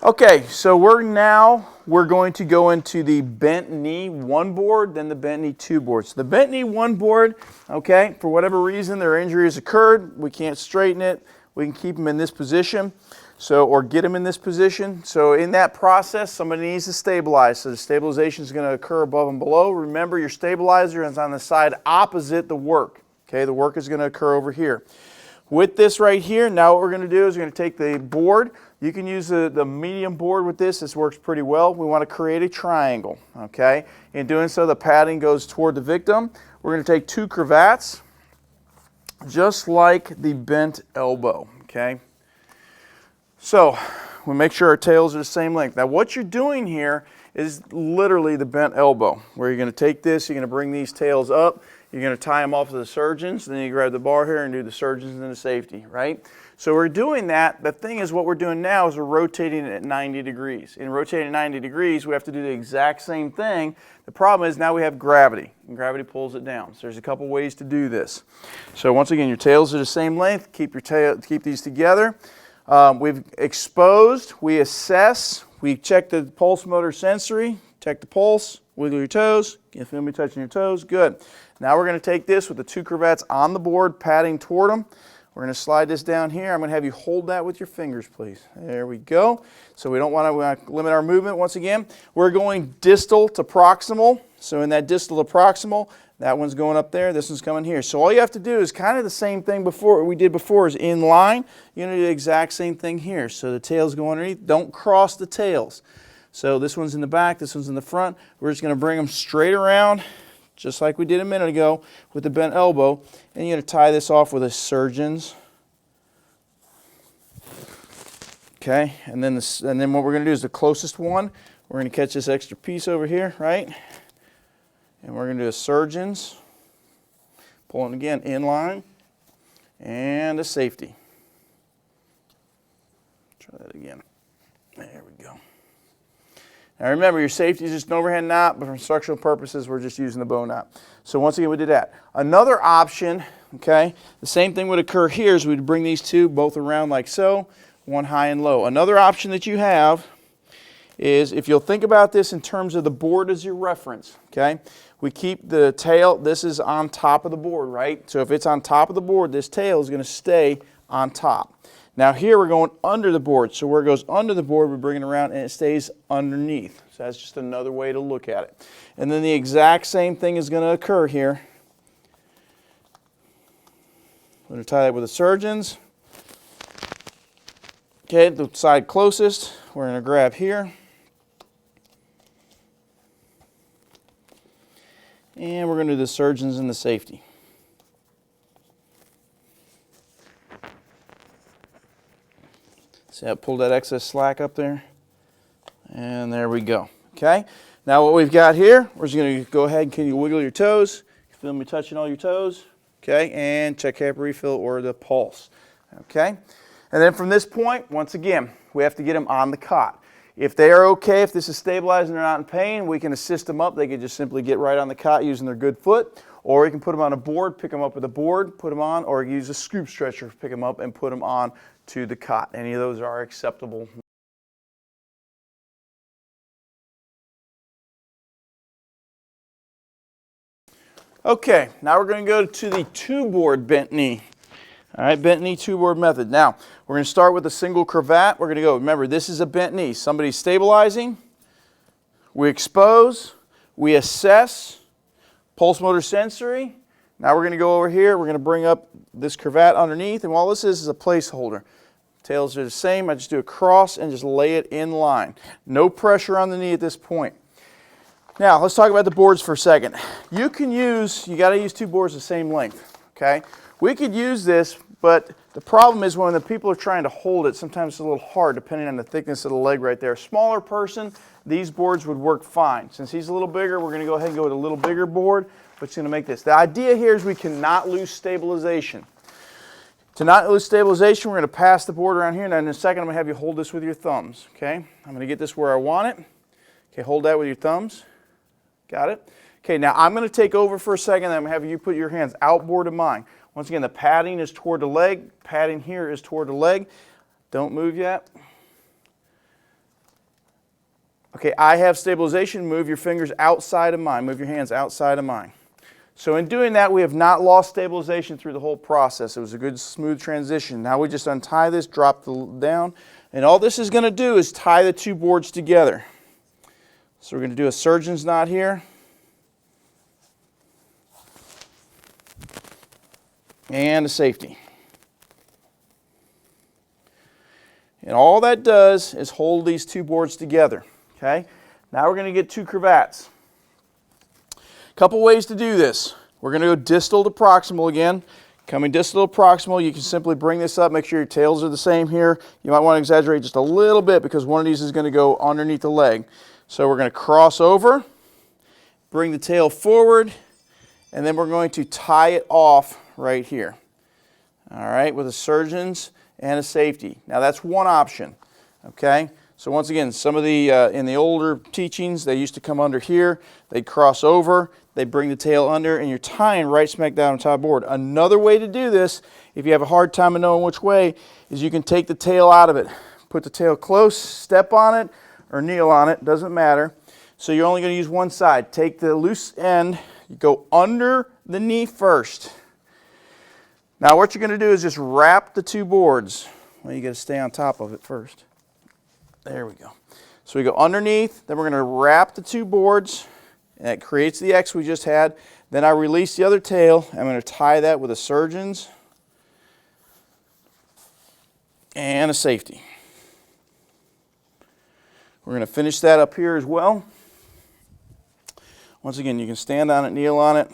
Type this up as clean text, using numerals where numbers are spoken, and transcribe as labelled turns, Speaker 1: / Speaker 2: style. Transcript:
Speaker 1: Okay, so we're going to go into the bent knee 1 board, then the bent knee 2 board. So the bent knee 1 board, okay, for whatever reason their injury has occurred, we can't straighten it, we can keep them in this position, or get them in this position. So in that process, somebody needs to stabilize. So the stabilization is going to occur above and below. Remember, your stabilizer is on the side opposite the work. Okay, the work is going to occur over here. With this right here, now what we're going to do is we're going to take the board. You can use the medium board with this. This works pretty well. We want to create a triangle, okay? In doing so, the padding goes toward the victim. We're going to take 2 cravats, just like the bent elbow, okay? So we make sure our tails are the same length. Now what you're doing here is literally the bent elbow, where you're going to take this, you're going to bring these tails up, you're going to tie them off to the surgeons, then you grab the bar here and do the surgeons and the safety, right? So we're doing that. The thing is, what we're doing now is we're rotating it at 90 degrees. In rotating 90 degrees, we have to do the exact same thing. The problem is now we have gravity, and gravity pulls it down. So there's a couple ways to do this. So once again, your tails are the same length. Keep these together. We've exposed, we assess, we check the pulse motor sensory, check the pulse, wiggle your toes, you feel me touching your toes, good. Now we're going to take this with the 2 cravats on the board, padding toward them. We're going to slide this down here. I'm going to have you hold that with your fingers, please. There we go. So we want to limit our movement once again. We're going distal to proximal. So in that distal to proximal, that one's going up there, this one's coming here. So all you have to do is kind of the same thing we did before is in line. You're going to do the exact same thing here. So the tails go underneath. Don't cross the tails. So this one's in the back, this one's in the front. We're just going to bring them straight around, just like we did a minute ago with the bent elbow. And you're going to tie this off with a surgeon's. Okay, and then what we're going to do is the closest one, we're going to catch this extra piece over here, right? And we're going to do a surgeon's, pulling again in line, and a safety. Try that again. There we go. Now remember, your safety is just an overhand knot, but for instructional purposes, we're just using the bow knot. So once again, we did that. Another option, okay, the same thing would occur here is we'd bring these 2 both around like so, one high and low. Another option that you have is, if you'll think about this in terms of the board as your reference, okay, we keep the tail, this is on top of the board, right? So if it's on top of the board, this tail is going to stay on top. Now here we're going under the board. So where it goes under the board, we bring it around and it stays underneath. So that's just another way to look at it. And then the exact same thing is going to occur here. I'm going to tie it with the surgeons. Okay, the side closest, we're going to grab here. And we're going to do the surgeons and the safety. See how I pulled that excess slack up there? And there we go. Okay, now what we've got here, we're just going to go ahead and can you wiggle your toes? You feel me touching all your toes? Okay, and check cap refill or the pulse. Okay. And then from this point, once again, we have to get them on the cot. If they are okay, if this is stabilized and they're not in pain, we can assist them up. They can just simply get right on the cot using their good foot, or we can put them on a board, pick them up with a board, put them on, or use a scoop stretcher, pick them up and put them on to the cot. Any of those are acceptable. Okay, now we're going to go to the 2-board bent knee. All right, bent knee 2-board method. Now, we're going to start with a single cravat. We're going to go, remember, this is a bent knee. Somebody's stabilizing. We expose. We assess. Pulse motor sensory. Now we're going to go over here. We're going to bring up this cravat underneath. And all this is a placeholder. Tails are the same. I just do a cross and just lay it in line. No pressure on the knee at this point. Now, let's talk about the boards for a second. You got to use 2 boards the same length, okay? We could use this, but the problem is when the people are trying to hold it, sometimes it's a little hard depending on the thickness of the leg right there. A smaller person, these boards would work fine. Since he's a little bigger, we're going to go ahead and go with a little bigger board, but it's going to make this. The idea here is we cannot lose stabilization. To not lose stabilization, we're going to pass the board around here, and in a second I'm going to have you hold this with your thumbs, okay? I'm going to get this where I want it. Okay, hold that with your thumbs. Got it? Okay, now I'm going to take over for a second, and I'm going to have you put your hands outboard of mine. Once again, the padding is toward the leg. Padding here is toward the leg. Don't move yet. Okay, I have stabilization. Move your fingers outside of mine. Move your hands outside of mine. So in doing that, we have not lost stabilization through the whole process. It was a good, smooth transition. Now we just untie this, drop down, and all this is going to do is tie the two boards together. So we're going to do a surgeon's knot here. And a safety. And all that does is hold these two boards together. Okay? Now we're going to get two cravats. Couple ways to do this. We're going to go distal to proximal again. Coming distal to proximal, you can simply bring this up, make sure your tails are the same here. You might want to exaggerate just a little bit because one of these is going to go underneath the leg. So we're going to cross over, bring the tail forward, and then we're going to tie it off right here. All right, with a surgeon's and a safety. Now that's one option. Okay? So once again, some of the, in the older teachings, they used to come under here, they'd cross over, they'd bring the tail under, and you're tying right smack down on top of the board. Another way to do this, if you have a hard time of knowing which way, is you can take the tail out of it. Put the tail close, step on it, or kneel on it, doesn't matter. So you're only going to use one side. Take the loose end, you go under the knee first. Now what you're going to do is just wrap the two boards. Well, you got to stay on top of it first. There we go. So we go underneath, then we're going to wrap the two boards, and that creates the X we just had. Then I release the other tail. I'm going to tie that with a surgeon's and a safety. We're going to finish that up here as well. Once again, you can stand on it, kneel on it.